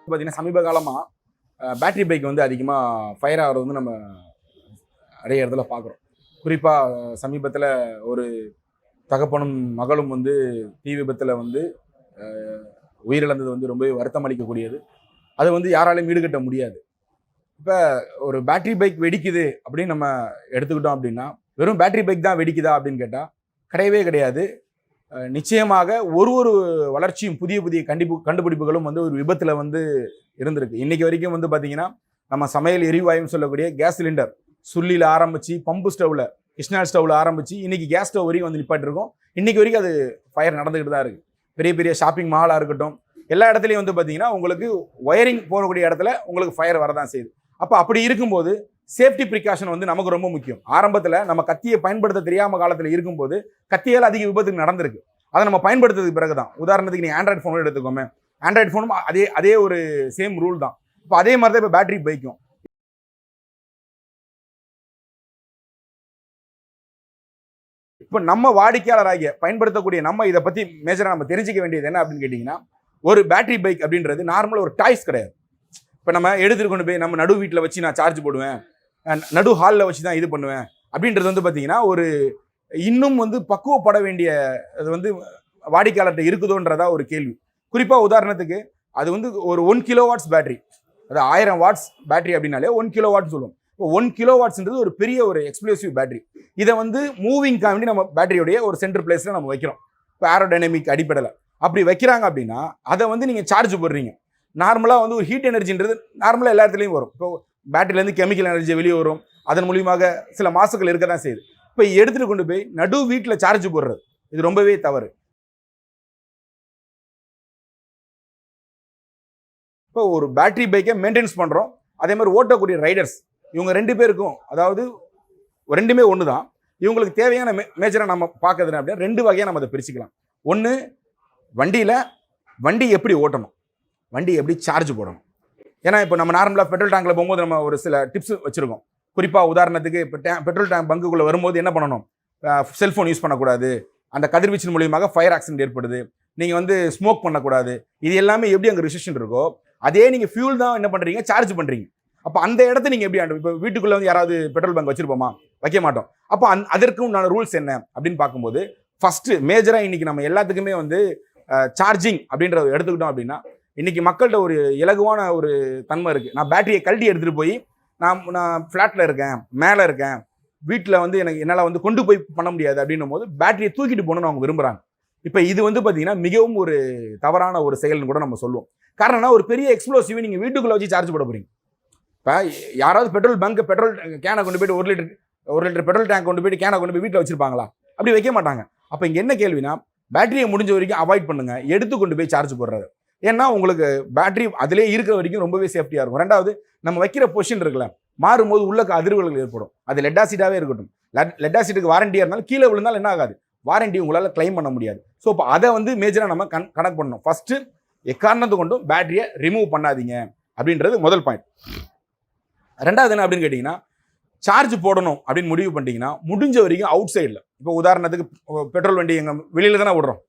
பார்த்தீங்கன்னா சமீப காலமாக பேட்டரி பைக் வந்து அதிகமாக ஃபயர் ஆகிறது வந்து நம்ம நிறைய இடத்துல பார்க்குறோம். குறிப்பாக சமீபத்தில் ஒரு தகப்பனும் மகளும் வந்து தீ விபத்தில் வந்து உயிரிழந்தது வந்து ரொம்பவே வருத்தம் அளிக்கக்கூடியது. அதை வந்து யாராலையும் ஈடுகட்ட முடியாது. இப்போ ஒரு பேட்டரி பைக் வெடிக்குது அப்படின்னு நம்ம எடுத்துக்கிட்டோம் அப்படின்னா, வெறும் பேட்டரி பைக் தான் வெடிக்குதா அப்படின்னு கேட்டால் கிடையவே கிடையாது. நிச்சயமாக ஒரு வளர்ச்சியும் புதிய புதிய கண்டுபிடிப்புகளும் வந்து ஒரு விபத்தில் வந்து இருந்திருக்கு. இன்னைக்கு வரைக்கும் வந்து பார்த்தீங்கன்னா, நம்ம சமையல் எரிவாயுன்னு சொல்லக்கூடிய கேஸ் சிலிண்டர் சுள்ளியில் ஆரம்பித்து பம்பு ஸ்டவ்வில் கிருஷ்ணால் ஸ்டவ்வில் ஆரம்பித்து இன்னைக்கு கேஸ் ஸ்டவ் வரைக்கும் வந்து நிப்பாட்டிருக்கோம். இன்னைக்கு வரைக்கும் அது ஃபயர் நடந்துக்கிட்டு தான் இருக்குது. பெரிய பெரிய ஷாப்பிங் மாலாக இருக்கட்டும், எல்லா இடத்துலையும் வந்து பார்த்தீங்கன்னா உங்களுக்கு ஒயரிங் போகக்கூடிய இடத்துல உங்களுக்கு ஃபயர் வரதான் செய்யுது. அப்படி இருக்கும்போது சேஃப்டி ப்ரிகாஷன் வந்து நமக்கு ரொம்ப முக்கியம். ஆரம்பத்தில் நம்ம கத்தியை பயன்படுத்த தெரியாமல் காலத்தில் இருக்கும்போது கத்தியால் அதிக விபத்துக்கு நடந்திருக்கு. அதை நம்ம பயன்படுத்துறதுக்கு பிறகு தான். உதாரணத்துக்கு நீங்கள் ஆண்ட்ராய்டு ஃபோன் எடுத்துக்கோமே, ஆண்ட்ராய்டு ஃபோனும் அதே ஒரு சேம் ரூல் தான். இப்போ அதே மாதிரி தான் இப்போ பேட்டரி பைக்கும். இப்போ நம்ம வாடிக்கையாளராகிய பயன்படுத்தக்கூடிய நம்ம இதை பற்றி மேஜராக நம்ம தெரிஞ்சிக்க வேண்டியது என்ன அப்படின்னு கேட்டிங்கன்னா, ஒரு பேட்டரி பைக் அப்படின்றது நார்மலாக ஒரு டாய்ஸ் கிடையாது. இப்போ நம்ம எடுத்துகிட்டு கொண்டு போய் நம்ம நடு வீட்டில் வச்சு நான் சார்ஜ் போடுவேன், நடு ஹாலில் வச்சு தான் இது பண்ணுவேன் அப்படின்றது வந்து பார்த்தீங்கன்னா ஒரு இன்னும் வந்து பக்குவப்பட வேண்டிய அது வந்து வாடிக்கையாளர்கிட்ட இருக்குதோன்றதா ஒரு கேள்வி. குறிப்பாக உதாரணத்துக்கு அது வந்து ஒரு 1 கிலோவாட்ஸ் பேட்டரி, அது 1000 வாட்ஸ் பேட்டரி அப்படின்னாலே 1 கிலோவாட்ஸ் சொல்லுவோம். இப்போ 1 கிலோவாட்ஸ்ன்றது ஒரு பெரிய ஒரு எக்ஸ்ப்ளோசிவ் பேட்டரி. இதை வந்து மூவிங்காக வேண்டி நம்ம பேட்டரியோடைய ஒரு சென்டர் பிளேஸில் நம்ம வைக்கிறோம். இப்போ ஏரோடைனமிக் அடிப்படையில் அப்படி வைக்கிறாங்க அப்படின்னா அதை வந்து நீங்கள் சார்ஜ் போடுறீங்க. நார்மலாக வந்து ஒரு ஹீட் எனர்ஜின்றது நார்மலாக எல்லா இடத்துலையும் வரும். இப்போ பேட்டரியிலேருந்து கெமிக்கல் எனர்ஜி வெளியே வரும். அதன் மூலியமாக சில மாசுக்கள் இருக்க தான் செய்யுது. இப்போ எடுத்துகிட்டு கொண்டு போய் நடு வீட்டில் சார்ஜ் போடுறது இது ரொம்பவே தவறு. இப்போ ஒரு பேட்டரி பைக்கை மெயின்டைன்ஸ் பண்ணுறோம், அதே மாதிரி ஓட்டக்கூடிய ரைடர்ஸ் இவங்க 2 பேருக்கும், அதாவது ரெண்டுமே ஒன்று தான். இவங்களுக்கு தேவையான மேஜராக நம்ம பார்க்கறது அப்படின்னா 2 வகையாக நம்ம அதை பிரிச்சுக்கலாம். ஒன்று, வண்டி எப்படி ஓட்டணும், வண்டி எப்படி சார்ஜ் போடணும். ஏன்னா இப்போ நம்ம நார்மலாக பெட்ரோல் டேங்கில் போகும்போது நம்ம ஒரு சில டிப்ஸ் வச்சுருக்கோம். குறிப்பாக உதாரணத்துக்கு இப்போ பெட்ரோல் டேங்க் பங்குக்குள்ளே வரும்போது என்ன பண்ணணும், செல்ஃபோன் யூஸ் பண்ணக்கூடாது, அந்த கதிர்வீச்சின் மூலியமாக ஃபயர் ஆக்சிடென்ட் ஏற்படுது, நீங்கள் வந்து ஸ்மோக் பண்ணக்கூடாது. இது எல்லாமே எப்படி அங்கே ரெஸ்ட்ரிக்ஷன் இருக்கோ அதே நீங்கள் ஃபியூல் தான் என்ன பண்ணுறீங்க, சார்ஜ் பண்ணுறீங்க. அப்போ அந்த இடத்த நீங்கள் எப்படி இப்போ வீட்டுக்குள்ளே வந்து யாராவது பெட்ரோல் பங்க் வச்சுருப்போமா, வைக்க மாட்டோம். அப்போ அதற்கு உண்டான ரூல்ஸ் என்ன அப்படின்னு பார்க்கும்போது ஃபஸ்ட்டு மேஜராக இன்றைக்கி நம்ம எல்லாத்துக்குமே வந்து சார்ஜிங் அப்படின்றத எடுத்துக்கிட்டோம் அப்படின்னா, இன்றைக்கி மக்கள்கிட்ட ஒரு இலகுவான ஒரு தன்மை இருக்குது. நான் பேட்டரியை கழட்டி எடுத்துகிட்டு போய் நான் ஃப்ளாட்டில் இருக்கேன், மேலே இருக்கேன், வீட்டில் வந்து என்னால் வந்து கொண்டு போய் பண்ண முடியாது அப்படின்னும் போது பேட்டரியை தூக்கிட்டு போகணும்னு அவங்க விரும்புகிறாங்க. இப்போ இது வந்து பார்த்தீங்கன்னா மிகவும் ஒரு தவறான ஒரு செயல்னு கூட நம்ம சொல்லுவோம். காரணம்னா ஒரு பெரிய எக்ஸ்ப்ளோசிவ் நீங்கள் வீட்டுக்குள்ளே வச்சு சார்ஜ் போட போகிறீங்க. இப்போ யாராவது பெட்ரோல் கேனை கொண்டு போயிட்டு 1 லிட்டர் பெட்ரோல் டேங்க் கொண்டு போயிட்டு கேனை கொண்டு போய் வீட்டில் வச்சுருப்பாங்களா? அப்படி வைக்க மாட்டாங்க. அப்போ இங்கே என்ன கேள்வினா, பேட்டரியை முடிஞ்ச வரைக்கும் அவாய்ட் பண்ணுங்கள், எடுத்து கொண்டு போய் சார்ஜ் போடுறது. ஏன்னா உங்களுக்கு பேட்டரி அதிலே இருக்கிற வரைக்கும் ரொம்பவே சேஃப்டியாக இருக்கும். ரெண்டாவது, நம்ம வைக்கிற பொசிஷன் இருக்குல்ல, மாறும்போது உள்ள அதிர்வுகள் ஏற்படும். அது லெட் ஆசிடாகவே இருக்கட்டும், லெட் ஆசிட்டுக்கு வாரண்டியாக இருந்தாலும் கீழே விழுந்தாலும் என்ன ஆகாது, வாரண்டி உங்களால் கிளைம் பண்ண முடியாது. ஸோ இப்போ அதை வந்து மேஜராக நம்ம கணக்கு பண்ணணும். ஃபஸ்ட்டு எக்காரணத்தை கொண்டும் பேட்டரியை ரிமூவ் பண்ணாதீங்க அப்படின்றது முதல் பாயிண்ட். ரெண்டாவது என்ன அப்படின்னு கேட்டிங்கன்னா, சார்ஜ் போடணும் அப்படின்னு முடிவு பண்ணிட்டீங்கன்னா முடிஞ்ச வரைக்கும் அவுட் சைடில், இப்போ உதாரணத்துக்கு பெட்ரோல் வண்டி எங்கள் வெளியில் தானே விடுறோம்,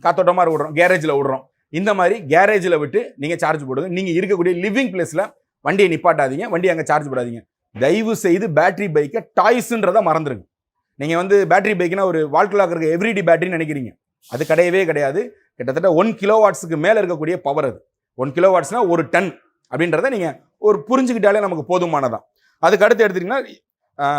காத்தோட்டமாக விடுறோம், கேரேஜில் விடுறோம். இந்த மாதிரி கேரேஜில் விட்டு நீங்கள் சார்ஜ் போடுங்க. நீங்கள் இருக்கக்கூடிய லிவிங் பிளேஸில் வண்டியை நிப்பாட்டாதீங்க, வண்டி அங்கே சார்ஜ் போடாதீங்க. தயவு செய்து பேட்டரி பைக்கை டாய்ஸுன்றதை மறந்துடுங்க. நீங்கள் வந்து பேட்டரி பைக்குனா ஒரு வாழ்க்கையில் இருக்க எவ்ரிடி பேட்டரின்னு நினைக்கிறீங்க, அது கிடையவே கிடையாது. கிட்டத்தட்ட 1 கிலோவாட்ஸுக்கு மேலே இருக்கக்கூடிய பவர் அது. 1 கிலோவாட்ஸ்னால் 1 டன் அப்படின்றத நீங்கள் ஒரு புரிஞ்சுக்கிட்டாலே நமக்கு போதுமானதான். அதுக்கு அடுத்து எடுத்துட்டிங்கன்னா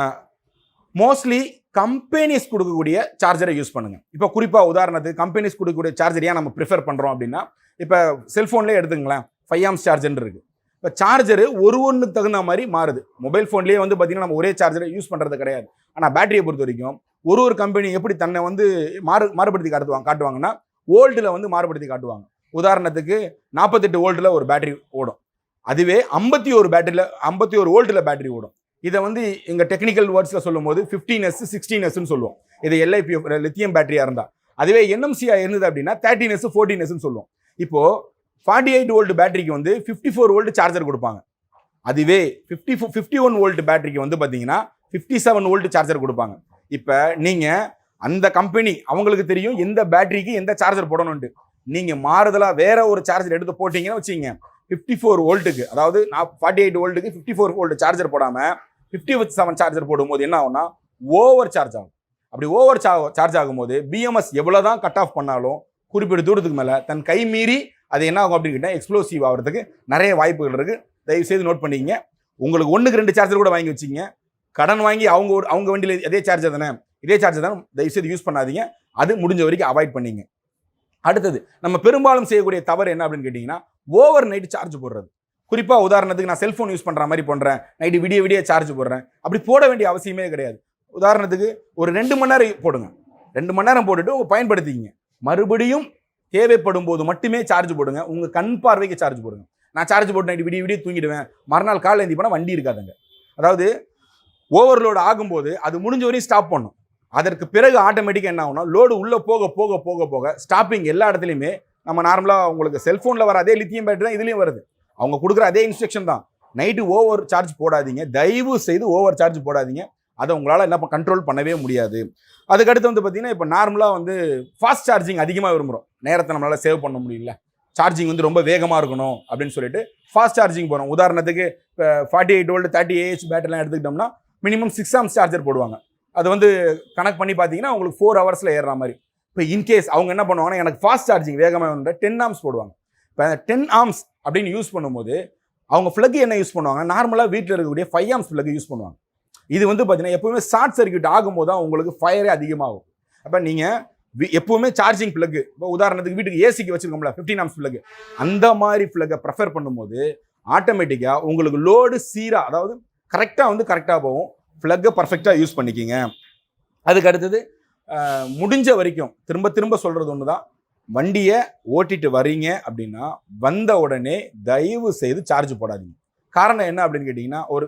மோஸ்ட்லி கம்பெனிஸ் கொடுக்கக்கூடிய சார்ஜரை யூஸ் பண்ணுங்கள். இப்போ குறிப்பாக உதாரணத்துக்கு கம்பெனிஸ் கொடுக்கக்கூடிய சார்ஜர் ஏன் நம்ம ப்ரிஃபர் பண்ணுறோம் அப்படின்னா, இப்போ செல்ஃபோன்லேயே எடுத்துங்களேன், 5 ஆம்ஸ் சார்ஜர் இருக்குது. இப்போ சார்ஜரு ஒன்றுக்கு தகுந்த மாதிரி மாறுது. மொபைல் ஃபோன்லேயே வந்து பார்த்திங்கன்னா நம்ம ஒரே சார்ஜரை யூஸ் பண்ணுறது கிடையாது. ஆனால் பேட்டரியை பொறுத்த வரைக்கும் ஒரு கம்பெனி எப்படி தன்னை வந்து மாறுபடுத்தி காட்டுவாங்கன்னா, வோல்ட்டில் வந்து மாறுபடுத்தி காட்டுவாங்க. உதாரணத்துக்கு 48 வோல்ட்டில் ஒரு பேட்டரி ஓடும், அதுவே 51 வோல்ட்டில் பேட்டரி ஓடும். இதை வந்து எங்கள் டெக்னிக்கல் வேர்ட்ஸில் சொல்லும் போது 15S 16Sன்னு சொல்லுவோம். இது LiPF லித்தியம் பேட்டரியாக இருந்தால். அதுவே NMCயாக இருந்தது அப்படின்னா 13S 14Sன்னு சொல்லுவோம். இப்போது 48 வோல்ட் பேட்டரிக்கு வந்து 54 வோல்ட் சார்ஜர் கொடுப்பாங்க. அதுவே 51 வோல்ட் பேட்டரிக்கு வந்து பார்த்தீங்கன்னா 57 வோல்ட் சார்ஜர் கொடுப்பாங்க. இப்போ நீங்கள் அந்த கம்பெனி அவங்களுக்கு தெரியும் எந்த பேட்டரிக்கு எந்த சார்ஜர் போடணும்ட்டு. நீங்கள் மாறுதலாக வேற ஒரு சார்ஜர் எடுத்து போட்டிங்கன்னா வச்சுங்க, 54 வோல்ட்டுக்கு, அதாவது 48 வோல்ட்டுக்கு 54 வோல்ட் சார்ஜர் போடாமல் 57 சார்ஜர் போடும்போது என்ன ஆகும்னா ஓவர் சார்ஜ் ஆகும். அப்படி ஓவர் சார்ஜ் ஆகும்போது பிஎம்எஸ் எவ்வளோதான் கட் ஆஃப் பண்ணாலும் குறிப்பிட்ட தூரத்துக்கு மேலே தன் கை மீறி அது என்ன ஆகும் அப்படின்னு கேட்டால் எக்ஸ்ப்ளோசிவ் ஆகிறதுக்கு நிறைய வாய்ப்புகள் இருக்குது. தயவு செய்து நோட் பண்ணிக்கிங்க. உங்களுக்கு 1க்கு 2 சார்ஜர் கூட வாங்கி வச்சிங்க. கடன் வாங்கி அவங்க வண்டியில் இதே சார்ஜர் தானே, இதே சார்ஜர் தானே, தயவு செய்து யூஸ் பண்ணாதீங்க. அது முடிஞ்ச வரைக்கும் அவாய்ட் பண்ணிங்க. அடுத்தது நம்ம பெரும்பாலும் செய்யக்கூடிய தவறு என்ன அப்படின்னு கேட்டிங்கன்னா ஓவர் நைட் சார்ஜ் போடுறது. குறிப்பாக உதாரணத்துக்கு நான் செல்ஃபோன் யூஸ் பண்ணுற மாதிரி பண்ணுறேன், நைட்டு விடிய சார்ஜ் போடுறேன். அப்படி போட வேண்டிய அவசியமே கிடையாது. உதாரணத்துக்கு ஒரு 2 மணி நேரம் போடுங்க. 2 மணி நேரம் போட்டுட்டு பயன்படுத்திக்கிங்க. மறுபடியும் தேவைப்படும் போது மட்டுமே சார்ஜ் போடுங்க. உங்கள் கண் பார்வைக்கு சார்ஜ் போடுங்க. நான் சார்ஜ் போட்டு நைட்டு விடிய தூங்கிடுவேன், மறுநாள் காலையில் எழுந்தி போனால் வண்டி இருக்காதுங்க. அதாவது ஓவர்லோடு ஆகும்போது அது முடிஞ்ச வரையும் ஸ்டாப் பண்ணும். அதற்கு பிறகு ஆட்டோமேட்டிக்காக என்ன ஆகும்னா லோடு உள்ளே போக போக போக போக ஸ்டாப்பிங் எல்லா இடத்துலையுமே நம்ம நார்மலாக உங்களுக்கு செல்ஃபோனில் வர அதே லித்தியம் பேட்டரி தான் இதுலேயும் வருது. அவங்க கொடுக்குற அதே இன்ஸ்ட்ரக்ஷன் தான். நைட்டு ஓவர் சார்ஜ் போடாதீங்க, தயவு செய்து ஓவர் சார்ஜ் போடாதீங்க. அதை உங்களால் என்ன கண்ட்ரோல் பண்ணவே முடியாது. அதுக்கடுத்து பார்த்தீங்கன்னா இப்போ நார்மலாக ஃபாஸ்ட் சார்ஜிங் அதிகமாக விரும்புகிறோம். நேரத்தை நம்மளால் சேவ் பண்ண முடியல, சார்ஜிங் ரொம்ப வேகமாக இருக்கணும் அப்படின்னு சொல்லிட்டு ஃபாஸ்ட் சார்ஜிங் போகிறோம். உதாரணத்துக்கு இப்போ 48 வோல்ட் 30 AH பேட்டரிலாம் எடுத்துக்கிட்டோம்னா மினிமம் 6 ஆம்ஸ் சார்ஜர் போடுவாங்க. அது கனெக்ட் பண்ணி பார்த்தீங்கன்னா உங்களுக்கு 4 ஹவர்ஸில் ஏறுற மாதிரி. இப்போ இன்கேஸ் அவங்க என்ன பண்ணுவாங்கன்னா எனக்கு ஃபாஸ்ட் சார்ஜிங் வேகமாக 10 ஆம்ஸ் போடுவாங்க. இப்போ 10 ஆம்ஸ் அப்படின்னு யூஸ் பண்ணும்போது அவங்க ஃப்ளக் என்ன யூஸ் பண்ணுவாங்க, நார்மலாக வீட்டில் இருக்கக்கூடிய 5 ஆம்ஸ் ஃப்ளக் யூஸ் பண்ணுவாங்க. இது பார்த்தீங்கன்னா எப்பவுமே ஷார்ட் சர்க்யூட் ஆகும்போது தான் உங்களுக்கு ஃபயரே அதிகமாகும். அப்போ நீங்கள் எப்பவுமே சார்ஜிங் ஃப்ளக், இப்போ உதாரணத்துக்கு வீட்டுக்கு ஏசிக்கு வச்சுருக்கோம்ல 15 ஆம்ஸ் ஃப்ளக், அந்த மாதிரி ஃப்ளக்கை ப்ரிஃபர் பண்ணும்போது ஆட்டோமேட்டிக்காக உங்களுக்கு லோடு சீராக, அதாவது கரெக்டாக போகும். ஃப்ளக்கை பர்ஃபெக்டாக யூஸ் பண்ணிக்கிங்க. அதுக்கு அடுத்தது முடிஞ்ச வரைக்கும் திரும்ப திரும்ப சொல்கிறது ஒன்று தான், வண்டியை ஓட்டிட்டு வரீங்க அப்படின்னா வந்த உடனே தயவு செய்து சார்ஜ் போடாதீங்க. காரணம் என்ன அப்படின்னு கேட்டிங்கன்னா ஒரு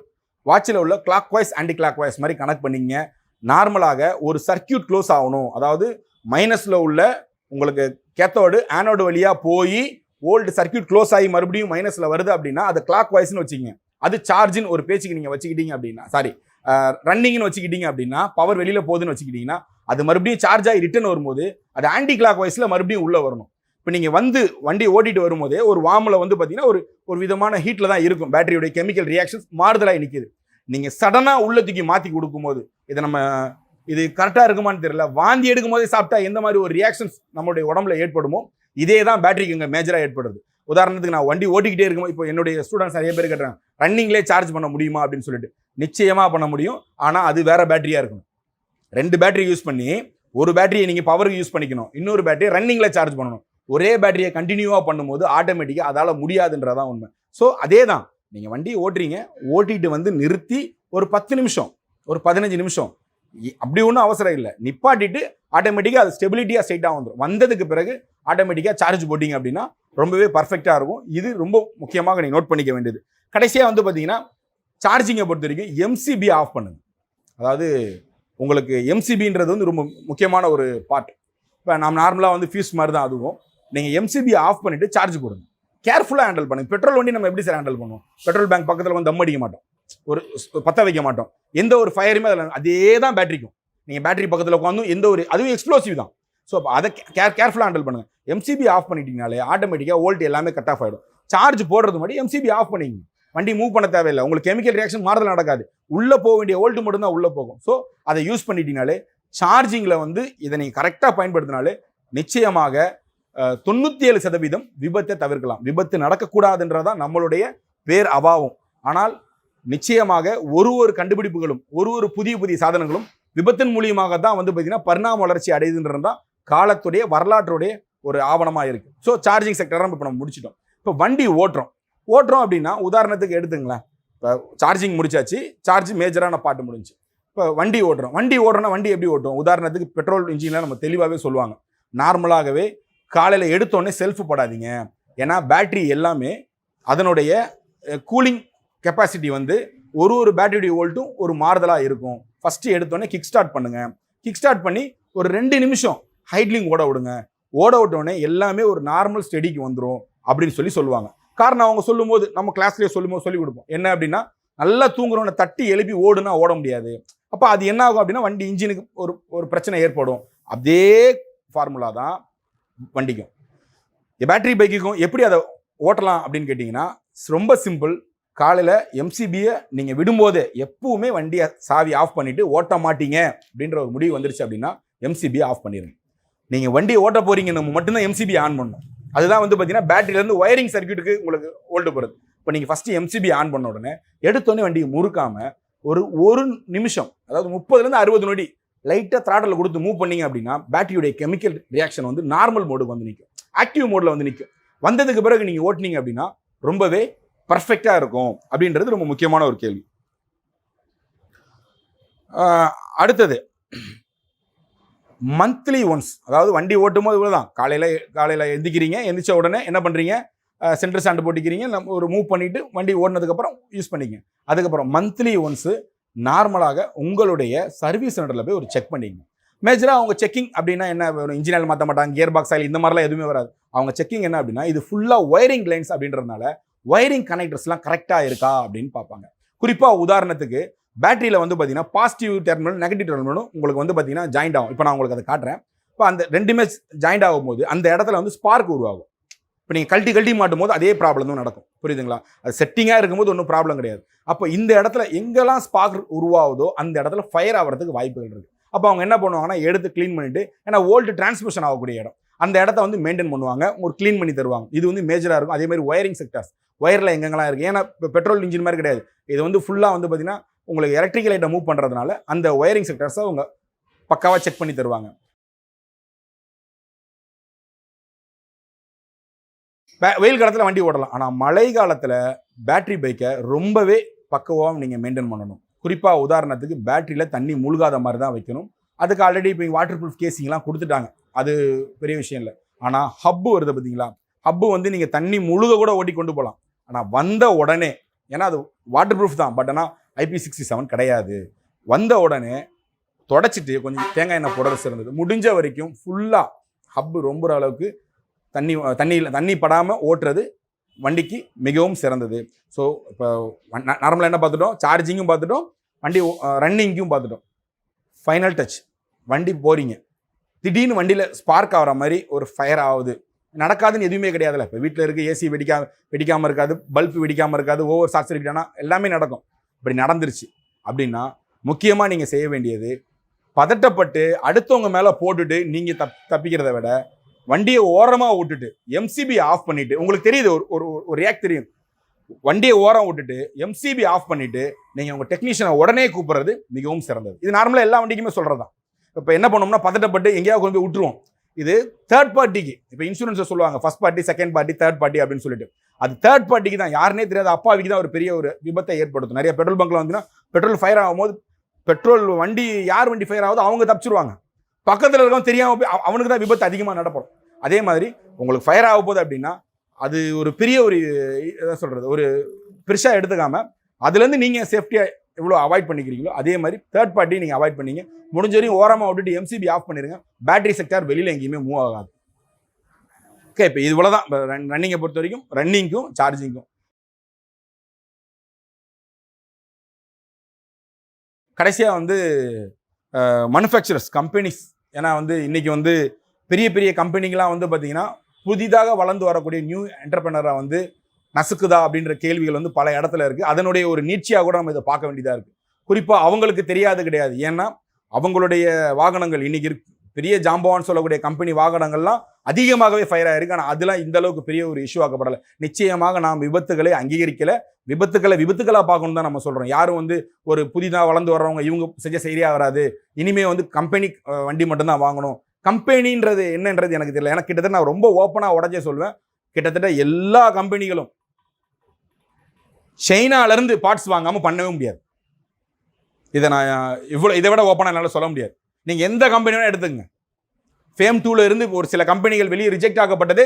வாட்சில் உள்ள clockwise anti clockwise மாதிரி கனெக்ட் பண்ணிங்க. நார்மலாக ஒரு சர்க்கியூட் க்ளோஸ் ஆகணும், அதாவது மைனஸில் உள்ள உங்களுக்கு கேத்தோடு ஆனோடு வழியாக போய் ஓல்டு சர்க்கியூட் க்ளோஸ் ஆகி மறுபடியும் மைனஸில் வருது அப்படின்னா அது கிளாக் வைஸ்னு வச்சுக்கிங்க. அது சார்ஜின்னு ஒரு பேச்சுக்கு நீங்கள் வச்சுக்கிட்டீங்க அப்படின்னா, ரன்னிங்னு வச்சுக்கிட்டீங்க அப்படின்னா, பவர் வெளியில் போகுதுன்னு வச்சுக்கிட்டிங்கன்னா அது மறுபடியும் சார்ஜ் ஆகி ரிட்டர்ன் வரும்போது அது ஆன்டி கிளாக் வைஸில் மறுபடியும் உள்ளே வரணும். இப்போ நீங்கள் வண்டி ஓட்டிட்டு வரும்போதே ஒரு வார்மில் பார்த்தீங்கன்னா ஒரு விதமான ஹீட்டில் தான் இருக்கும். பேட்டரியோடைய கெமிக்கல் ரியாக்ஷன்ஸ் மாறுதலாக நிற்கிது. நீங்கள் சடனாக உள்ள தூக்கி மாற்றி கொடுக்கும்போது இது கரெக்டாக இருக்குமான்னு தெரியல, வாந்தி எடுக்கும் போதே சாப்பிட்டா எந்த மாதிரி ஒரு ரியாக்ஷன்ஸ் நம்மளுடைய உடம்புல ஏற்படுமோ இதே தான் பேட்டரிக்கு இங்கே மேஜராக ஏற்படுது. உதாரணத்துக்கு நான் வண்டி ஓட்டிக்கிட்டே இருக்கும்போது இப்போ என்னுடைய ஸ்டூடெண்ட்ஸ் நிறைய பேர் கேட்டுறாங்க, ரன்னிங்லேயே சார்ஜ் பண்ண முடியுமா அப்படின்னு சொல்லிட்டு. நிச்சயமாக பண்ண முடியும், ஆனால் அது வேற பேட்டரியாக இருக்கணும். 2 பேட்டரி யூஸ் பண்ணி ஒரு பேட்டரியை நீங்கள் பவருக்கு யூஸ் பண்ணிக்கணும், இன்னொரு பேட்டரியை ரன்னிங்கில் சார்ஜ் பண்ணணும். ஒரே பேட்டரியை கண்டினியூவாக பண்ணும்போது ஆட்டோமேட்டிக்காக அதால் முடியாதுன்றதான் உண்மை. ஸோ அதே தான், நீங்கள் வண்டியை ஓட்டிட்டு நிறுத்தி ஒரு 10 நிமிஷம் ஒரு 15 நிமிஷம் அப்படி ஒன்றும் அவசரம் இல்லை, நிப்பாட்டிட்டு ஆட்டோமேட்டிக்காக அது ஸ்டெபிலிட்டியாக ஸ்ட்ரைட்டாக வந்ததுக்கு பிறகு ஆட்டோமேட்டிக்காக சார்ஜ் போட்டிங்க அப்படின்னா ரொம்பவே பர்ஃபெக்டாக இருக்கும். இது ரொம்ப முக்கியமாக நீங்கள் நோட் பண்ணிக்க வேண்டியது. கடைசியாக பார்த்தீங்கன்னா சார்ஜிங்கை பொறுத்த வரைக்கும் எம்சிபி ஆஃப் பண்ணுங்க. அதாவது உங்களுக்கு எம்சிபின்றது ரொம்ப முக்கியமான ஒரு பார்ட். இப்போ நம்ம நார்மலாக ஃபியூஸ் மாதிரி தான் அதுவும். நீங்கள் எம்சிபி ஆஃப் பண்ணிவிட்டு சார்ஜ் போடுங்க. கேர்ஃபுல்லாக ஹேண்டில் பண்ணுங்க. பெட்ரோல் வண்டி நம்ம எப்படி சார் ஹேண்டில் பண்ணுவோம்? பெட்ரோல் பேங்க் பக்கத்தில் தம் அடிக்க மாட்டோம், ஒரு பற்ற வைக்க மாட்டோம், எந்த ஒரு ஃபயருமே அதில். அதே தான் பேட்டரிக்கும். நீங்கள் பேட்டரி பக்கத்தில் உட்காந்து அதுவும் எக்ஸ்ப்ளோசிவ் தான். ஸோ அப்போ அதை கேர்ஃபுல்லாக ஹேண்டில் பண்ணுங்கள். எம்சிபி ஆஃப் பண்ணிட்டீங்கனாலே ஆட்டோமேட்டிக்காக வோல்ட் எல்லாமே கட் ஆஃப் ஆகிடும். சார்ஜ் போடுறது மாதிரி எம்சிபி ஆஃப் பண்ணிங்க, வண்டி மூவ் பண்ண தேவையில்லை. உங்களுக்கு கெமிக்கல் ரியாக்ஷன் மாறுதல் நடக்காது, உள்ளே போக வேண்டிய வோல்ட் மட்டும் தான் உள்ளே போகும். ஸோ அதை யூஸ் பண்ணிட்டீங்கனாலே சார்ஜிங்கில் இதை நீங்கள் கரெக்டாக பயன்படுத்தினாலே நிச்சயமாக 97% விபத்தை தவிர்க்கலாம். விபத்து நடக்கக்கூடாதுன்றதான் நம்மளுடைய பேர் அபாவம். ஆனால் நிச்சயமாக ஒரு கண்டுபிடிப்புகளும் ஒரு புதிய சாதனங்களும் விபத்தின் மூலியமாக தான் பார்த்தீங்கன்னா பரிணாம வளர்ச்சி அடையுதுன்றதான் காலத்துடைய வரலாற்றுடைய ஒரு ஆவணமாக இருக்குது. ஸோ சார்ஜிங் செக்டரை இப்போ நம்ம முடிச்சிட்டோம். இப்போ வண்டி ஓட்டுறோம் அப்படின்னா உதாரணத்துக்கு எடுத்துங்களேன், இப்போ சார்ஜிங் முடிச்சாச்சு, சார்ஜ் மேஜரான பாட்டு முடிஞ்சு. இப்போ வண்டி ஓடுறோம்னா வண்டி எப்படி ஓட்டும்? உதாரணத்துக்கு பெட்ரோல் இன்ஜினில் நம்ம தெளிவாகவே சொல்லுவாங்க, நார்மலாகவே காலையில் எடுத்தோடனே செல்ஃப் போடாதீங்க. ஏன்னா பேட்டரி எல்லாமே அதனுடைய கூலிங் கெப்பாசிட்டி ஒரு பேட்டரியுடைய வோல்ட்டும் ஒரு மாறுதலாக இருக்கும். ஃபஸ்ட்டு எடுத்தோடனே கிக் ஸ்டார்ட் பண்ணுங்கள். கிக் ஸ்டார்ட் பண்ணி ஒரு 2 நிமிஷம் ஹைட்லிங் ஓட விட்டோடனே எல்லாமே ஒரு நார்மல் ஸ்டெடிக்கு வந்துடும் அப்படின்னு சொல்லுவாங்க. காரணம் அவங்க சொல்லும்போது நம்ம கிளாஸ்லேயே சொல்லி கொடுப்போம். என்ன அப்படின்னா, நல்லா தூங்குறவனை தட்டி எழுப்பி ஓடுனா ஓட முடியாது. அப்போ அது என்ன ஆகும் அப்படின்னா வண்டி இன்ஜினுக்கு ஒரு பிரச்சனை ஏற்படும். அதே ஃபார்முலா தான் வண்டிக்கும் பேட்டரி பைக்குக்கும். எப்படி அதை ஓட்டலாம் அப்படின்னு கேட்டிங்கன்னா ரொம்ப சிம்பிள். காலையில் எம்சிபியை நீங்கள் விடும்போது எப்பவுமே வண்டியை சாவி ஆஃப் பண்ணிவிட்டு ஓட்ட மாட்டீங்க அப்படின்ற ஒரு முடிவு வந்துருச்சு அப்படின்னா எம்சிபியை ஆஃப் பண்ணிடுங்க. நீங்கள் வண்டியை ஓட்ட போகிறீங்கன்னு மட்டும்தான் எம்சிபி ஆன் பண்ணணும். அதுதான் வந்து பார்த்தீங்கன்னா பேட்டரியிலேருந்து ஒயரிங் சர்க்யூட்டுக்கு உங்களுக்கு ஓல்டு போகிறது. இப்போ நீங்கள் ஃபஸ்ட்டு எம்சிபி ஆன் பண்ண உடனே எடுத்தோடனே வண்டியை முறுக்காமல் ஒரு நிமிஷம், அதாவது 30லேருந்து 60 நொடி லைட்டாக த்ராட்டலில் கொடுத்து மூவ் பண்ணீங்க அப்படின்னா பேட்டரியுடைய கெமிக்கல் ரியாக்ஷன் வந்து நார்மல் மோடுக்கு வந்து நிற்கும், ஆக்டிவ் மோடில் வந்து நிற்கும். வந்ததுக்கு பிறகு நீங்கள் ஓட்டினீங்க அப்படின்னா ரொம்பவே பர்ஃபெக்டாக இருக்கும் அப்படின்றது ரொம்ப முக்கியமான ஒரு கேள்வி. அடுத்தது மந்த்லி ஒன்ஸ், அதாவது வண்டி ஓட்டும் போது இவ்வளோதான். காலையில் எந்திக்கிறீங்க, எந்திரிச்ச உடனே என்ன பண்ணுறீங்க, சென்டர் ஸ்டாண்டு போட்டிக்கிறீங்க, ஒரு மூவ் பண்ணிவிட்டு வண்டி ஓடினதுக்கப்புறம் யூஸ் பண்ணிங்க. அதுக்கப்புறம் மந்த்லி ஒன்ஸு நார்மலாக உங்களுடைய சர்வீஸ் சென்டரில் போய் ஒரு செக் பண்ணிங்க. மேஜராக அவங்க செக்கிங் அப்படின்னா என்ன, இன்ஜினியர் மாற்ற மாட்டாங்க, கியர் பாக்ஸ் ஆயில் இந்த மாதிரிலாம் எதுவுமே வராது. அவங்க செக்கிங் என்ன அப்படின்னா இது ஃபுல்லாக ஒயரிங் லைன்ஸ் அப்படின்றதுனால ஒயரிங் கனெக்டர்ஸ்லாம் கரெக்டாக இருக்கா அப்படின்னு பார்ப்பாங்க. குறிப்பாக உதாரணத்துக்கு பேட்டரியில் வந்து பார்த்தீங்கன்னா பாசிட்டிவ் டெர்மினல் நெகட்டிவ் டெர்மினலும் உங்களுக்கு வந்து பார்த்தீங்கன்னா ஜாயிண்ட் ஆகும். இப்போ நான் உங்களுக்கு அதை காட்டுறேன். இப்போ அந்த ரெண்டுமே ஜாயிண்ட் ஆகும்போது அந்த இடத்துல வந்து ஸ்பார்க் உருவாகும். இப்போ நீங்கள் கழட்டி மாட்டும் போது அதே ப்ராப்ளம் தான் நடக்கும். புரியுதுங்களா? அது செட்டிங்காக இருக்கும்போது ஒன்றும் ப்ராப்ளம் கிடையாது. அப்போ இந்த இடத்துல எங்கெல்லாம் ஸ்பார்க் உருவாகுதோ அந்த இடத்துல ஃபயர் ஆகிறதுக்கு வாய்ப்புகள் இருக்குது. அப்போ அவங்க என்ன பண்ணுவாங்கன்னா எடுத்து க்ளீன் பண்ணிவிட்டு, ஏன்னா ஓல்டு டிரான்ஸ்மிஷன் ஆகக்கூடிய இடம், அந்த இடத்த வந்து மெயின்டைன் பண்ணுவாங்க, ஒரு க்ளீன் பண்ணி தருவாங்க. இது வந்து மேஜராக இருக்கும். அதே மாதிரி ஒயரிங் செக்டர்ஸ், ஒயரில் எங்கெங்கெல்லாம் இருக்குது. ஏன்னா இப்போ பெட்ரோல் இன்ஜின் மாதிரி கிடையாது, இது வந்து ஃபுல்லாக வந்து பார்த்தீங்கன்னா உங்களுக்கு எலக்ட்ரிக்கல் ஐட்டம் மூவ் பண்ணுறதுனால அந்த ஒயரிங் செக்டர்ஸை அவங்க பக்காவாக செக் பண்ணி தருவாங்க. வெயில் காலத்தில் வண்டி ஓடலாம், ஆனால் மழை காலத்தில் பேட்டரி பைக்கை ரொம்பவே பக்குவமாக நீங்கள் மெயின்டைன் பண்ணணும். குறிப்பாக உதாரணத்துக்கு பேட்டரியில் தண்ணி முழுகாத மாதிரி தான் வைக்கணும். அதுக்கு ஆல்ரெடி இப்போ வாட்டர் ப்ரூஃப் கேசிங்லாம் கொடுத்துட்டாங்க, அது பெரிய விஷயம் இல்லை. ஆனால் ஹப்பு வருது பார்த்தீங்களா, ஹப்பு வந்து நீங்கள் தண்ணி முழுக கூட ஓட்டி கொண்டு போகலாம். ஆனால் வந்த உடனே, ஏன்னா அது வாட்டர் ப்ரூஃப் தான், பட் ஆனால் IP67 கிடையாது. வந்த உடனே தொடச்சிட்டு கொஞ்சம் தேங்காய் எண்ணெய் போடுறது சிறந்தது. முடிஞ்ச வரைக்கும் ஃபுல்லாக ஹப்பு ரொம்புற அளவுக்கு தண்ணி படாமல் ஓட்டுறது வண்டிக்கு மிகவும் சிறந்தது. ஸோ இப்போ நார்மலாக என்ன பார்த்துட்டோம், சார்ஜிங்கும் பார்த்துட்டோம், வண்டி ரன்னிங்கும் பார்த்துட்டோம். ஃபைனல் டச், வண்டி போகிறீங்க, திடீர்னு வண்டியில் ஸ்பார்க் ஆகிற மாதிரி ஒரு ஃபயர் ஆகுது, நடக்காதுன்னு எதுவுமே கிடையாதுல்ல. இப்போ வீட்டில் இருக்க ஏசி வெடிக்காமல் இருக்காது, பல்ப் வெடிக்காமல் இருக்காது, ஓவர் ஷார்ட் சர்க்யூட் ஆனால் எல்லாமே நடக்கும். இப்படி நடந்துருச்சு அப்படின்னா முக்கியமாக நீங்கள் செய்ய வேண்டியது, பதட்டப்பட்டு அடுத்தவங்க மேலே போட்டுட்டு நீங்கள் தப்பிக்கிறத விட வண்டியை ஓரமாக விட்டுட்டு எம்சிபி ஆஃப் பண்ணிவிட்டு, உங்களுக்கு தெரியுது ஒரு ரியாக்ட் தெரியும், வண்டியை ஓரம் விட்டுட்டு எம்சிபி ஆஃப் பண்ணிவிட்டு நீங்கள் உங்கள் டெக்னீஷியனை உடனே கூப்பிட்றது மிகவும் சிறந்தது. இது நார்மலாக எல்லா வண்டிக்குமே சொல்கிறது தான். இப்போ என்ன பண்ணோம்னா பதட்டப்பட்டு எங்கேயாவது கொண்டு போய் விட்டுருவோம். இது தேர்ட் பார்ட்டிக்கு, இப்போ இன்சூரன்ஸை சொல்லுவாங்க first party, second party, third party அப்படின்னு சொல்லிட்டு. அது தேர்ட் பார்ட்டிக்கு தான், யாருனே தெரியாத அப்பாவிக்கு தான் ஒரு பெரிய ஒரு விபத்தை ஏற்படுத்தும். நிறைய பெட்ரோல் பங்க்ல வந்துன்னா பெட்ரோல் ஃபயர் ஆகும்போது, பெட்ரோல் வண்டி யார் வண்டி ஃபயர் ஆகுதோ அவங்க தப்பிச்சிருவாங்க, பக்கத்தில் இருக்கவங்க தெரியாமல் போய் அவனுக்கு தான் விபத்து அதிகமாக நடப்படும். அதே மாதிரி உங்களுக்கு ஃபயர் ஆக போகுது அப்படின்னா அது ஒரு பெரிய ஒரு எதாவது சொல்கிறது, ஒரு பெருசாக எடுத்துக்காமல் அதுலேருந்து நீங்கள் சேஃப்டியாக எவ்வளோ அவாய்ட் பண்ணிக்கிறீங்களோ அதே மாதிரி தேர்ட் பார்ட்டி நீங்கள் அவாய்ட் பண்ணிங்க. முடிஞ்ச வரையும் ஓரமாக விட்டுட்டு எம்சிபி ஆஃப் பண்ணிடுங்க. பேட்டரி செக்டார் வெளியில் எங்கேயுமே மூவ் ஆகாது. ஓகே, இப்போ இது இவ்வளோ தான் ரன்னிங்கை பொறுத்த வரைக்கும், ரன்னிங்க்கும் சார்ஜிங்கும். கடைசியாக வந்து மேனுஃபேக்சரர்ஸ் கம்பெனிஸ், ஏன்னா வந்து இன்றைக்கி வந்து பெரிய பெரிய கம்பெனிகளாம் வந்து பார்த்திங்கன்னா புதிதாக வளர்ந்து வரக்கூடிய நியூ என்டர்பிரனரை வந்து நசுக்குதா அப்படின்ற கேள்விகள் வந்து பல இடத்துல இருக்குது. அதனுடைய ஒரு நீட்சியாக கூட நம்ம இதை பார்க்க வேண்டியதாக இருக்குது. குறிப்பாக அவங்களுக்கு தெரியாது கிடையாது, ஏன்னா அவங்களுடைய வாகனங்கள் இன்றைக்கி பெரிய ஜாம்பவான்னு சொல்லக்கூடிய கம்பெனி வாகனங்கள்லாம் அதிகமாகவே ஃபயர் ஆகிருக்கு. ஆனால் அதெல்லாம் இந்த அளவுக்கு பெரிய ஒரு இஷ்யூ ஆக்கப்படலை. நிச்சயமாக நாம் விபத்துகளை அங்கீகரிக்கலை, விபத்துக்களாக பார்க்கணும் தான் நம்ம சொல்கிறோம். யாரும் வந்து ஒரு புதிதாக வளர்ந்து வர்றவங்க இவங்க சரியாக வராது, இனிமேல் வந்து கம்பெனி வண்டி மட்டும்தான் வாங்கணும். கம்பெனின்றது என்னன்றது எனக்கு தெரியல. எனக்கு கிட்டத்தட்ட நான் ரொம்ப ஓப்பனாக உடச்சே சொல்வேன், கிட்டத்தட்ட எல்லா கம்பெனிகளும் சைனாலேருந்து பார்ட்ஸ் வாங்காமல் பண்ணவே முடியாது. இதை நான் இதை விட ஓப்பனாக என்னால் சொல்ல முடியாது. நீங்கள் எந்த கம்பெனியும் எடுத்துக்கங்க, ஃபேம் 2ல இருந்து ஒரு சில கம்பெனிகள் வெளியே ரிஜெக்ட் ஆகப்பட்டது.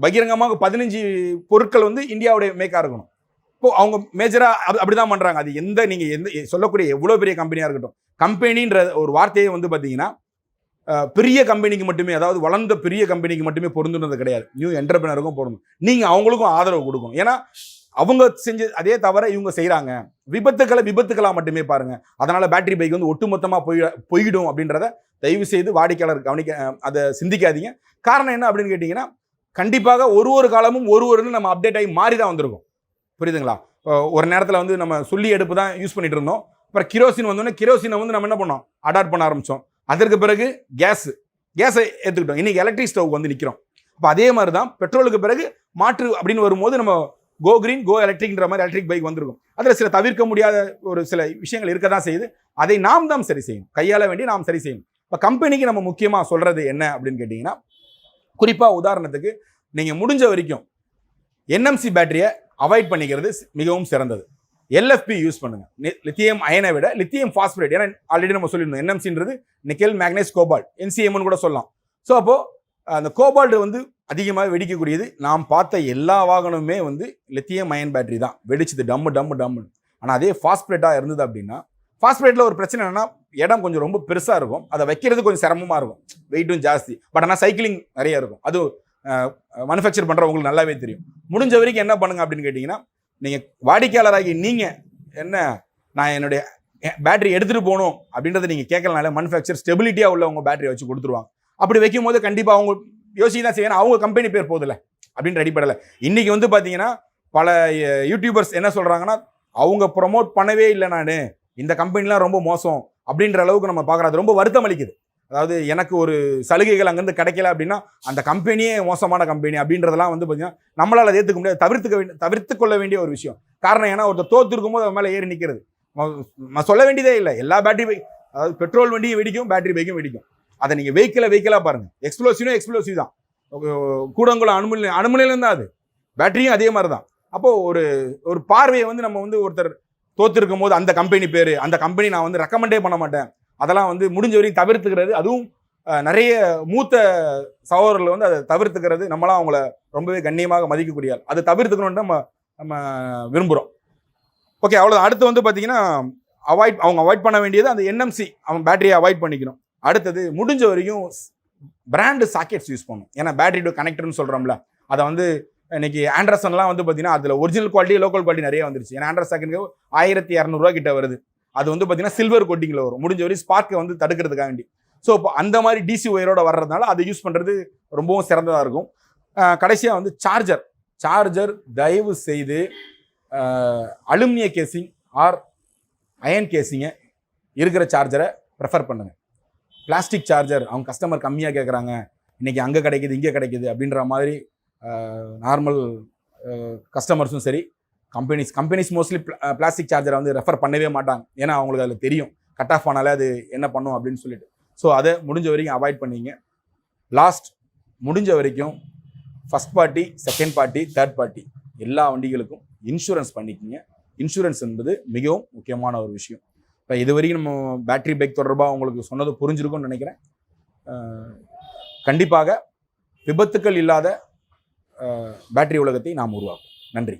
பகிரங்கமாக 15 பொருட்கள் வந்து இந்தியாவுடைய மேக்காக இருக்கணும். இப்போ அவங்க மேஜராக அப்படி தான் பண்ணுறாங்க. அது நீங்கள் சொல்லக்கூடிய எவ்வளோ பெரிய கம்பெனியாக இருக்கட்டும், கம்பெனின்ற ஒரு வார்த்தையை வந்து பார்த்தீங்கன்னா பெரிய கம்பெனிக்கு மட்டுமே, அதாவது வளர்ந்த பெரிய கம்பெனிக்கு மட்டுமே பொருந்துனது கிடையாது, நியூ என்டர்பிரனருக்கும் பொருந்தும். நீங்கள் அவங்களுக்கும் ஆதரவு கொடுக்கணும். ஏன்னா அவங்க செஞ்ச அதே தவிர இவங்க செய்கிறாங்க. விபத்துக்களாக மட்டுமே பாருங்க. அதனால் பேட்டரி பைக் வந்து ஒட்டுமொத்தமாக போயிடும் அப்படின்றத தயவு செய்து வாடிக்கையாளர் அதை சிந்திக்காதீங்க. காரணம் என்ன அப்படின்னு கேட்டிங்கன்னா, கண்டிப்பாக ஒரு காலமும் ஒரு நம்ம அப்டேட் ஆகி மாறி தான் வந்திருக்கும். புரியுதுங்களா? ஒரு நேரத்தில் வந்து நம்ம சொல்லி எடுப்பு தான் யூஸ் பண்ணிட்டு இருந்தோம். அப்புறம் கிரோசின் வந்தோடனே கிரோசினை வந்து நம்ம என்ன பண்ணோம், அடாப்ட் பண்ண ஆரம்பித்தோம். அதற்கு பிறகு கேஸை ஏற்றுக்கிட்டோம். இன்னைக்கு எலக்ட்ரிக் ஸ்டவ் வந்து நிற்கிறோம். இப்போ அதே மாதிரி தான் பெட்ரோலுக்கு பிறகு மாற்று அப்படின்னு வரும்போது நம்ம கோ கிரீன் கோ எலக்ட்ரிக்ன்ற மாதிரி எலக்ட்ரிக் பைக் வந்திருக்கும். அதில் சில தவிர்க்க முடியாத ஒரு சில விஷயங்கள் இருக்க தான் செய்யுது. அதை நாம் தான் சரி செய்யணும், கையாள வேண்டிய நாம் சரி செய்யணும். இப்போ கம்பெனிக்கு நம்ம முக்கியமாக சொல்றது என்ன அப்படின்னு கேட்டிங்கன்னா, குறிப்பாக உதாரணத்துக்கு நீங்கள் முடிஞ்ச வரைக்கும் என்எம்சி பேட்டரியை அவாய்ட் பண்ணிக்கிறது மிகவும் சிறந்தது. எல்எஃப்பி யூஸ் பண்ணுங்க. லித்தியம் அயனை விட லித்தியம் பாஸ்பரேட், ஏன்னா ஆல்ரெடி நம்ம சொல்லியிருந்தோம் என்எம்சின்றது நிக்கல் மேக்னேஸ் கோபால்ட், என்சிஎம்னு கூட சொல்லலாம். ஸோ அப்போ அந்த கோபால்ட் வந்து அதிகமாக வெடிக்கக்கூடியது. நாம் பார்த்த எல்லா வாகனமுமே வந்து லித்தியம் அயன் பேட்டரி தான் வெடிச்சது, டம்மு. ஆனால் அதே பாஸ்பரேட்டாக இருந்தது அப்படின்னா, பாஸ்பரேட்டில் ஒரு பிரச்சனை என்னன்னா, இடம் கொஞ்சம் ரொம்ப பெருசாக இருக்கும், அதை வைக்கிறது கொஞ்சம் சிரமமாக இருக்கும், வெயிட்டும் ஜாஸ்தி. பட் ஆனால் சைக்கிளிங் நிறைய இருக்கும். அது மேனுஃபேக்சர் பண்ணுறவங்களுக்கு நல்லாவே தெரியும். முடிஞ்ச வரைக்கும் என்ன பண்ணுங்க அப்படின்னு கேட்டிங்கன்னா, நீங்கள் வாடிக்கையாளராகி நீங்கள் என்ன, நான் என்னுடைய பேட்டரி எடுத்துகிட்டு போகணும் அப்படின்றத நீங்கள் கேட்கலனால மேனுஃபேக்சர் ஸ்டெபிலிட்டியாக உள்ள உங்கள் பேட்டரியை வச்சு கொடுத்துருவாங்க. அப்படி வைக்கும் போது கண்டிப்பாக அவங்க யோசிச்சு தான் செய்யணும், அவங்க கம்பெனி பேர் போதில்லை அப்படின்னு அடிப்படையில். இன்றைக்கி வந்து பார்த்தீங்கன்னா பல யூடியூபர்ஸ் என்ன சொல்கிறாங்கன்னா, அவங்க ப்ரொமோட் பண்ணவே இல்லை, நான் இந்த கம்பெனிலாம் ரொம்ப மோசம் அப்படின்ற அளவுக்கு நம்ம பார்க்குறோம். அது ரொம்ப வருத்தம் அளிக்குது. அதாவது எனக்கு ஒரு சலுகைகள் அங்கேருந்து கிடைக்கல அப்படின்னா அந்த கம்பெனியே மோசமான கம்பெனி அப்படின்றதெல்லாம் வந்து பார்த்தீங்கன்னா நம்மளால் அதை ஏற்றுக்க முடியாது, தவிர்த்து கொள்ள வேண்டிய ஒரு விஷயம். காரணம் ஏன்னா ஒருத்தர் தோற்று இருக்கும்போது அவன் மேலே ஏறி நிற்கிறது. சொல்ல வேண்டியதே இல்லை, எல்லா பேட்டரி பைக், அதாவது பெட்ரோல் வண்டியும் வெடிக்கும், பேட்டரி பைக்கும் வெடிக்கும். அதை நீங்கள் வெஹிக்கிளாக பாருங்கள், எக்ஸ்ப்ளோசிவ் தான். கூடங்குளம் அணுமலையிலும் தான் அது, பேட்டரியும் அதே மாதிரி தான். அப்போது ஒரு பார்வையை வந்து நம்ம வந்து ஒருத்தர் தோற்று இருக்கும் போது அந்த கம்பெனி பேர், அந்த கம்பெனி நான் வந்து ரெக்கமெண்டே பண்ண மாட்டேன், அதெல்லாம் வந்து முடிஞ்ச வரைக்கும் தவிர்த்துக்கிறது. அதுவும் நிறைய மூத்த சகோதரர்கள் வந்து அதை தவிர்த்துக்கிறது, நம்மளாம் அவங்கள ரொம்பவே கண்ணியமாக மதிக்கக்கூடிய ஆள், அதை தவிர்த்துக்கணும்னு நம்ம விரும்புகிறோம். ஓகே, அவ்வளோ. அடுத்து வந்து பார்த்தீங்கன்னா அவங்க அவாய்ட் பண்ண வேண்டியது அந்த என்எம்சி, அவன் பேட்டரியை அவாய்ட் பண்ணிக்கணும். அடுத்தது முடிஞ்ச வரைக்கும் பிராண்டு சாக்கெட்ஸ் யூஸ் பண்ணணும். ஏன்னா பேட்டரி டு கனெக்டர்னு சொல்கிறோம்ல, அதை வந்து இன்னைக்கு ஆண்ட்ரசன்லாம் வந்து பார்த்தீங்கன்னா அதில் ஒரிஜினல் குவாலிட்டி லோக்கல் குவாலிட்டி நிறைய வந்துருச்சு. ஏன்னா ஆண்ட்ரஸ் சாக்கெட்டுக்கு 1200 கிட்ட வருது. அது வந்து பார்த்தீங்கன்னா சில்வர் கோட்டிங்கில் வரும், முடிஞ்ச வரைக்கும் ஸ்பார்க்கை வந்து தடுக்கிறதுக்காக வேண்டி. ஸோ இப்போ அந்த மாதிரி டிசி ஒயரோட வர்றதுனால அதை யூஸ் பண்ணுறது ரொம்பவும் சிறந்ததாக இருக்கும். கடைசியாக வந்து சார்ஜர் தயவு செய்து அலுமினிய கேசிங் ஆர் அயன் கேசிங்கை இருக்கிற சார்ஜரை ப்ரெஃபர் பண்ணுங்கள். பிளாஸ்டிக் சார்ஜர் அவங்க கஸ்டமர் கம்மியாக கேட்குறாங்க, இன்றைக்கி அங்கே கிடைக்கிது இங்கே கிடைக்கிது அப்படின்ற மாதிரி நார்மல் கஸ்டமர்ஸும் சரி, கம்பெனிஸ் மோஸ்ட்லி பிளாஸ்டிக் சார்ஜரை வந்து ரெஃபர் பண்ணவே மாட்டாங்க. ஏன்னா அவங்களுக்கு அதில் தெரியும் கட் ஆஃப் ஆனாலே அது என்ன பண்ணும் அப்படின்னு சொல்லிட்டு. ஸோ அதை முடிஞ்ச வரைக்கும் அவாய்ட் பண்ணிங்க. லாஸ்ட், முடிஞ்ச வரைக்கும் first party, second party, third party எல்லா வண்டிகளுக்கும் இன்சூரன்ஸ் பண்ணிக்கிங்க. இன்சூரன்ஸ் என்பது மிகவும் முக்கியமான ஒரு விஷயம். இப்போ இது வரைக்கும் நம்ம பேட்டரி பைக் தொடர்பாக உங்களுக்கு சொன்னது புரிஞ்சிருக்கும்னு நினைக்கிறேன். கண்டிப்பாக விபத்துக்கள் இல்லாத பேட்டரி உலகத்தை நாம் உருவாக்கும். நன்றி.